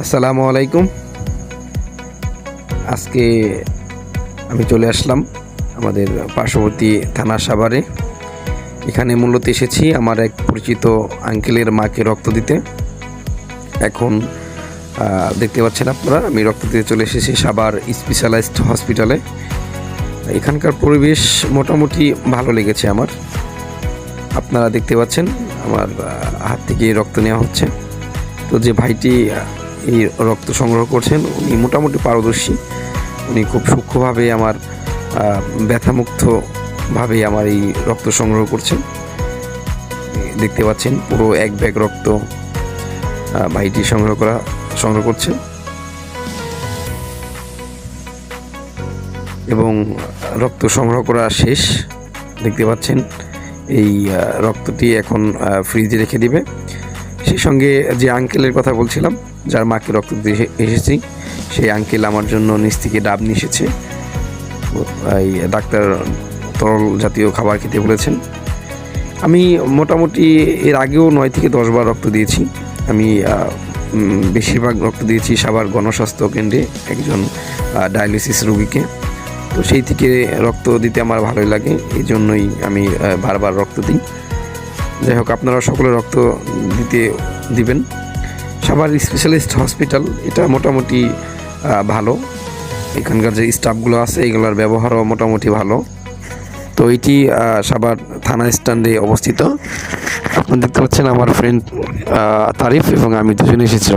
আসসালামু আলাইকুম। আজকে আমি চলে আসলাম আমাদের পার্শ্ববর্তী থানা সাভারে। এখানে মূলত এসেছি আমার এক পরিচিত আঙ্কেলের মাকে রক্ত দিতে। এখন দেখতে পাচ্ছেন আপনারা, আমি রক্ত দিতে চলে এসেছি সাভার স্পেশালাইজড হসপিটালে। এখানকার পরিবেশ মোটামুটি ভালো লেগেছে আমার। আপনারা দেখতে পাচ্ছেন আমার হাত থেকে রক্ত নেওয়া হচ্ছে। তো যে ভাইটি এই রক্ত সংগ্রহ করছেন উনি মোটামুটি পারদর্শী। উনি খুব সূক্ষ্মভাবে আমার ব্যথামুক্তভাবে আমার এই রক্ত সংগ্রহ করছেন। দেখতে পাচ্ছেন পুরো এক ব্যাগ রক্ত ভাইটি সংগ্রহ করছে এবং রক্ত সংগ্রহ করা শেষ। দেখতে পাচ্ছেন এই রক্তটি এখন ফ্রিজে রেখে দিবে। সেই সঙ্গে যে আঙ্কেলের কথা বলছিলাম, যার মাকে রক্ত দিয়ে এসেছি, সেই আঙ্কেল আমার জন্য নিচ থেকে ডাব নিয়ে এসেছে। এই ডাক্তার তরল জাতীয় খাবার খেতে বলেছেন। আমি মোটামুটি এর আগেও 9 থেকে 10 বার রক্ত দিয়েছি। আমি বেশিরভাগ রক্ত দিয়েছি সাভার গণস্বাস্থ্য কেন্দ্রে একজন ডায়ালিসিস রোগীকে। তো সেই থেকে রক্ত দিতে আমার ভালোই লাগে, এই জন্যই আমি বারবার রক্ত দিই। যাই হোক, আপনারা সকলে রক্ত দিবেন। সাভার স্পেশালিস্ট হসপিটাল এটা মোটামুটি ভালো। এখানকার যে স্টাফগুলো আছে এগুলোর ব্যবহারও মোটামুটি ভালো। তো এটি সাভার থানা স্ট্যান্ডে অবস্থিত। আপনারা দেখতে পাচ্ছেন আমার ফ্রেন্ড তারিফ এবং আমি দুজনে এসেছি।